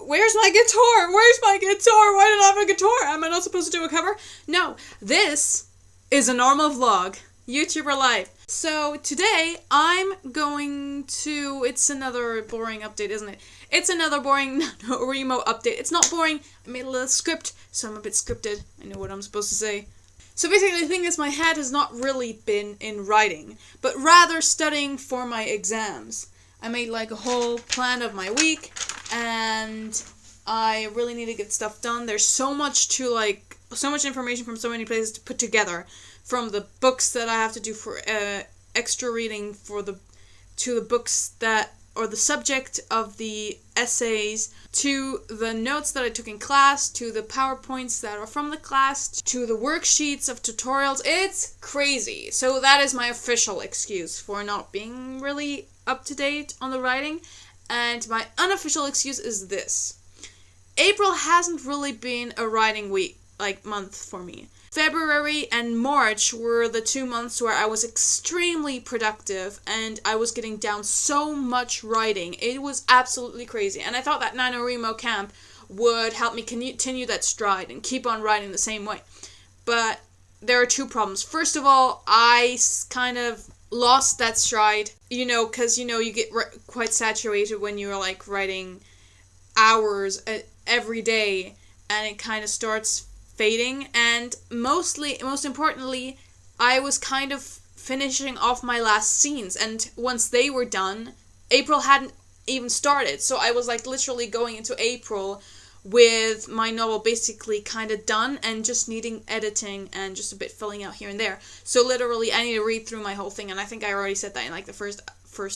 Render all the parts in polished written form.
where's my guitar? Where's my guitar? Why did I have a guitar? Am I not supposed to do a cover? No, this is a normal vlog. YouTuber life. So today I'm going to, it's another boring update, isn't it? It's another boring Nanowrimo update. It's not boring. I made a little script, so I'm a bit scripted. I know what I'm supposed to say. So basically the thing is, my head has not really been in writing, but rather studying for my exams. I made like a whole plan of my week, and I really need to get stuff done. There's so much so much information from so many places to put together. From the books that I have to do for extra reading to the books or the subject of the essays, to the notes that I took in class, to the PowerPoints that are from the class, to the worksheets of tutorials. It's crazy. So that is my official excuse for not being really up to date on the writing. And my unofficial excuse is this. April hasn't really been a writing month for me. February and March were the 2 months where I was extremely productive and I was getting down so much writing. It was absolutely crazy. And I thought that Nanowrimo camp would help me continue that stride and keep on writing the same way. But there are two problems. First of all, I kind of lost that stride, because, you get quite saturated when you're like writing hours every day and it kind of starts fading. And most importantly, I was kind of finishing off my last scenes, and once they were done, April hadn't even started, so I was like literally going into April with my novel basically kind of done and just needing editing and just a bit filling out here and there. So literally I need to read through my whole thing, and I think I already said that in like the first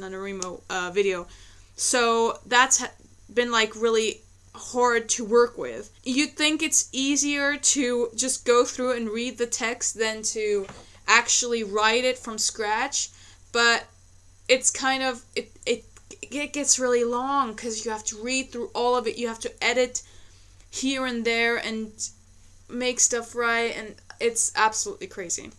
Nanowrimo video. So that's been like really hard to work with. You'd think it's easier to just go through and read the text than to actually write it from scratch, but it's kind of it gets really long because you have to read through all of it. You have to edit here and there and make stuff right, and it's absolutely crazy.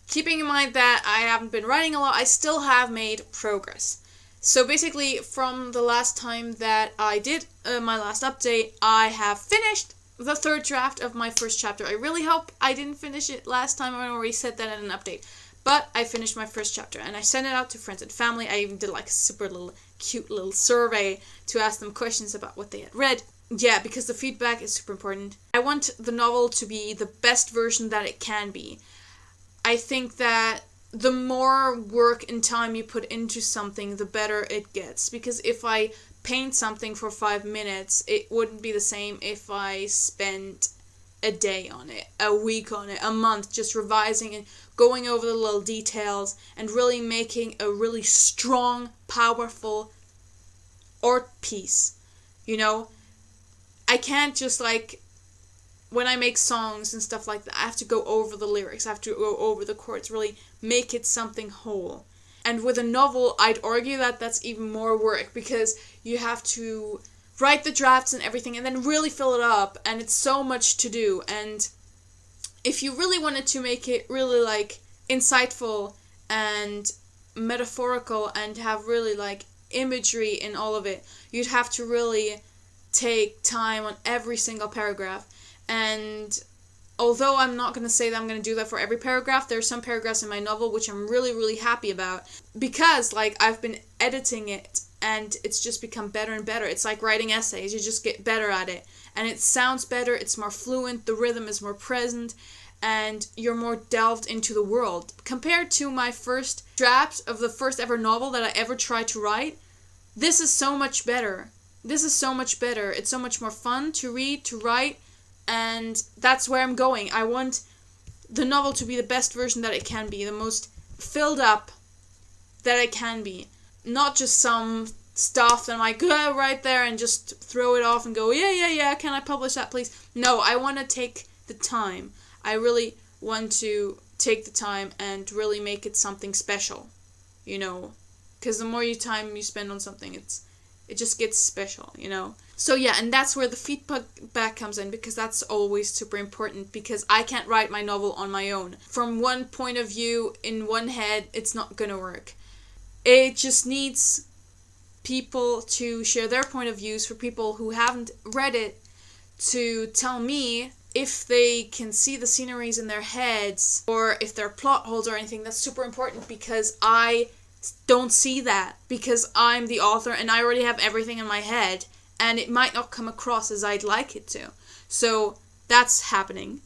Keeping in mind that I haven't been writing a lot, I still have made progress. So basically, from the last time that I did my last update, I have finished the third draft of my first chapter. I really hope I didn't finish it last time. I already said that in an update. But I finished my first chapter, and I sent it out to friends and family. I even did like a super cute little survey to ask them questions about what they had read. Yeah, because the feedback is super important. I want the novel to be the best version that it can be. I think that the more work and time you put into something, the better it gets. Because if I paint something for 5 minutes, it wouldn't be the same if I spent a day on it, a week on it, a month, just revising and going over the little details and really making a really strong, powerful art piece. I can't just when I make songs and stuff like that, I have to go over the lyrics, I have to go over the chords, really make it something whole. And with a novel, I'd argue that that's even more work, because you have to write the drafts and everything and then really fill it up, and it's so much to do. And if you really wanted to make it really insightful and metaphorical and have really imagery in all of it, you'd have to really take time on every single paragraph. And although I'm not going to say that I'm going to do that for every paragraph, there are some paragraphs in my novel which I'm really, really happy about, because I've been editing it and it's just become better and better. It's like writing essays. You just get better at it, and it sounds better, it's more fluent, the rhythm is more present, and you're more delved into the world. Compared to my first draft of the first ever novel that I ever tried to write, this is so much better. It's so much more fun to read, to write, and that's where I'm going. I want the novel to be the best version that it can be, the most filled up that it can be. Not just some stuff that I go right there and just throw it off and go, yeah, can I publish that please? No, I want to take the time. I really want to take the time and really make it something special, because the more time you spend on something, it just gets special, So yeah, and that's where the feedback comes in, because that's always super important, because I can't write my novel on my own. From one point of view, in one head, it's not gonna work. It just needs people to share their point of views, for people who haven't read it to tell me if they can see the sceneries in their heads or if there are plot holes or anything. That's super important because I don't see that, because I'm the author and I already have everything in my head and it might not come across as I'd like it to. So that's happening.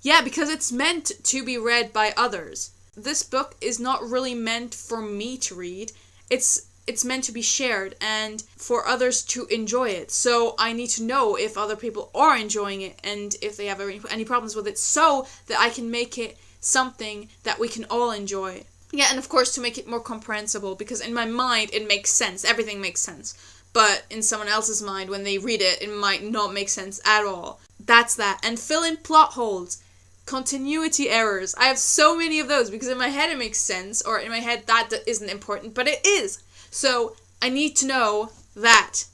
Yeah, because it's meant to be read by others. This book is not really meant for me to read. It's meant to be shared and for others to enjoy it. So I need to know if other people are enjoying it and if they have any problems with it, so that I can make it something that we can all enjoy. Yeah, and of course to make it more comprehensible, because in my mind it makes sense. Everything makes sense. But in someone else's mind, when they read it, it might not make sense at all. That's that. And fill in plot holes. Continuity errors. I have so many of those because in my head it makes sense, or in my head that isn't important, but it is. So I need to know that.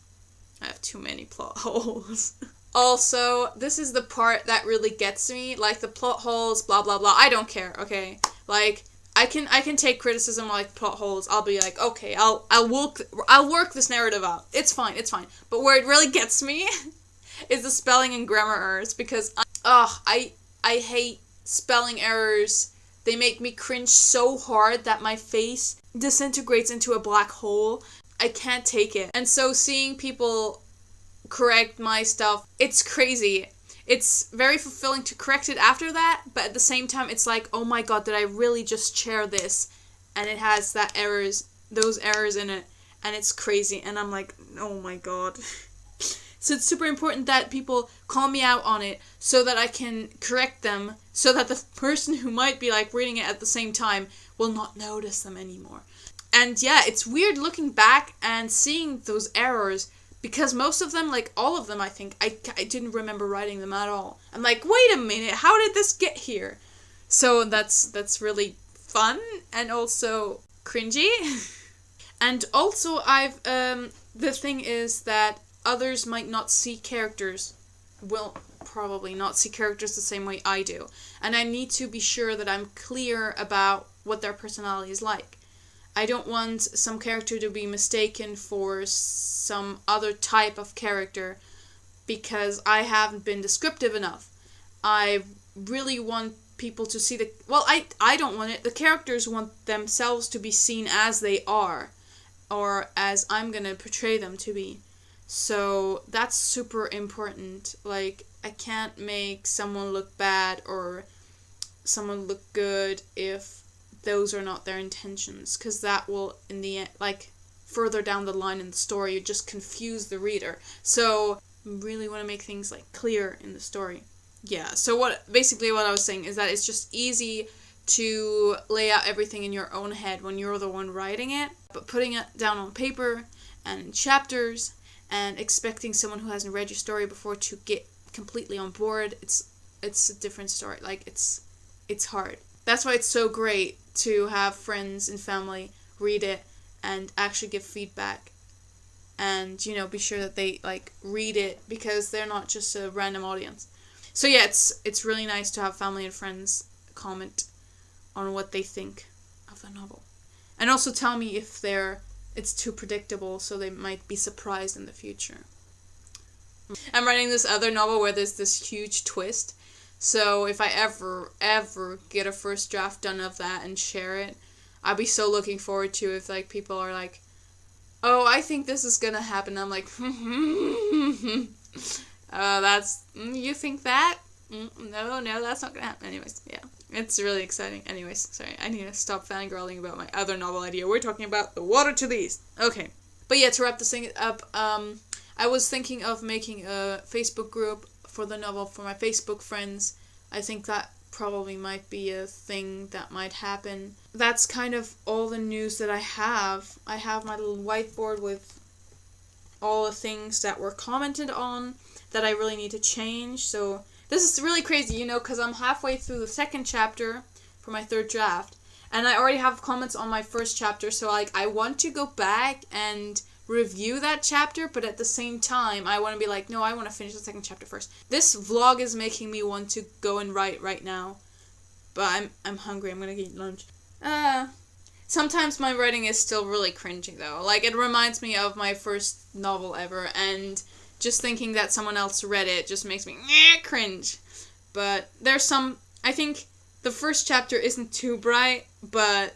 I have too many plot holes. Also, this is the part that really gets me, like the plot holes, blah blah blah. I don't care, okay? Like I can take criticism like plot holes. I'll be like, okay, I'll work this narrative out. It's fine. But where it really gets me is the spelling and grammar errors, because I hate spelling errors. They make me cringe so hard that my face disintegrates into a black hole. I can't take it. And so seeing people correct my stuff, it's crazy. It's very fulfilling to correct it after that, but at the same time it's like, oh my god, did I really just share this? And it has those errors in it, and it's crazy, and I'm like, oh my god. So it's super important that people call me out on it so that I can correct them, so that the person who might be like reading it at the same time will not notice them anymore. And yeah, it's weird looking back and seeing those errors, because most of them, like all of them, I think, I didn't remember writing them at all. I'm like, wait a minute, how did this get here? So that's really fun and also cringy. And also the thing is that others might not see characters, will probably not see characters the same way I do. And I need to be sure that I'm clear about what their personality is like. I don't want some character to be mistaken for some other type of character because I haven't been descriptive enough. I really want people to see I don't want it. The characters want themselves to be seen as they are, or as I'm gonna portray them to be. So that's super important. Like, I can't make someone look bad or someone look good if those are not their intentions, because that will, in the end, like, further down the line in the story, you just confuse the reader. So, really want to make things, like, clear in the story. Yeah, so basically what I was saying is that it's just easy to lay out everything in your own head when you're the one writing it, but putting it down on paper and in chapters and expecting someone who hasn't read your story before to get completely on board, it's a different story. Like, it's hard. That's why it's so great to have friends and family read it and actually give feedback and, you know, be sure that they, like, read it, because they're not just a random audience. So yeah, it's really nice to have family and friends comment on what they think of the novel. And also tell me if it's too predictable, so they might be surprised in the future. I'm writing this other novel where there's this huge twist. So if I ever get a first draft done of that and share it, I'll be so looking forward to if, like, people are like, oh, I think this is gonna happen. I'm like, you think that? No, that's not gonna happen. Anyways, yeah. It's really exciting. Anyways, sorry, I need to stop fangirling about my other novel idea. We're talking about The Water to the East. Okay. But yeah, to wrap this thing up, I was thinking of making a Facebook group for the novel for my Facebook friends. I think that probably might be a thing that might happen. That's kind of all the news that I have. I have my little whiteboard with all the things that were commented on that I really need to change. So this is really crazy, you know, because I'm halfway through the second chapter for my third draft, and I already have comments on my first chapter, so, like, I want to go back and review that chapter, but at the same time, I want to be like, no, I want to finish the second chapter first. This vlog is making me want to go and write right now, but I'm hungry. I'm gonna eat lunch. Sometimes my writing is still really cringy, though. Like, it reminds me of my first novel ever, and just thinking that someone else read it just makes me cringe. But there's some... I think the first chapter isn't too bright, but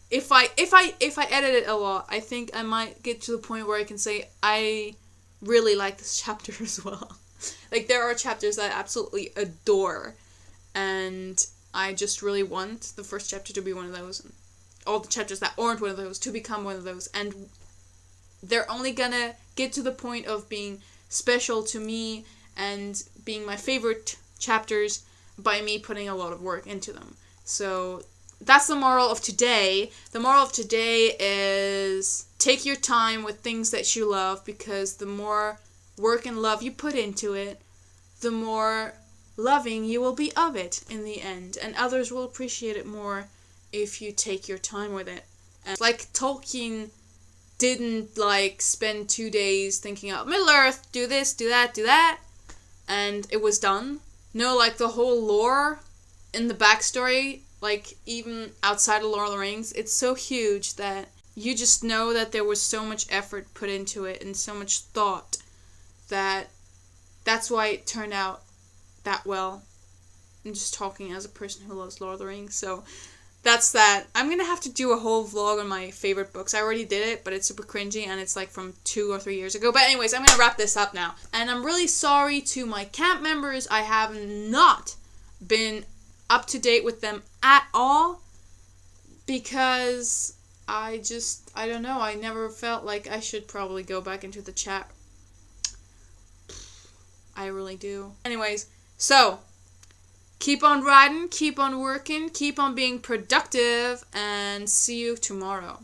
if I edit it a lot, I think I might get to the point where I can say I really like this chapter as well. Like, there are chapters that I absolutely adore, and I just really want the first chapter to be one of those, and all the chapters that aren't one of those to become one of those, and they're only gonna get to the point of being special to me and being my favorite chapters by me putting a lot of work into them. So that's the moral of today. The moral of today is take your time with things that you love, because the more work and love you put into it, the more loving you will be of it in the end, and others will appreciate it more if you take your time with it. And like Tolkien didn't like spend 2 days thinking out Middle Earth, do this, do that, and it was done. No, like the whole lore in the backstory, like even outside of Lord of the Rings, it's so huge that you just know that there was so much effort put into it and so much thought that that's why it turned out that well. I'm just talking as a person who loves Lord of the Rings, so that's that. I'm gonna have to do a whole vlog on my favorite books. I already did it, but it's super cringy, and it's like from 2 or 3 years ago. But anyways, I'm gonna wrap this up now. And I'm really sorry to my camp members. I have not been up to date with them at all, because I don't know, I never felt like I should probably go back into the chat. I really do. Anyways, so keep on writing, keep on working, keep on being productive, and see you tomorrow.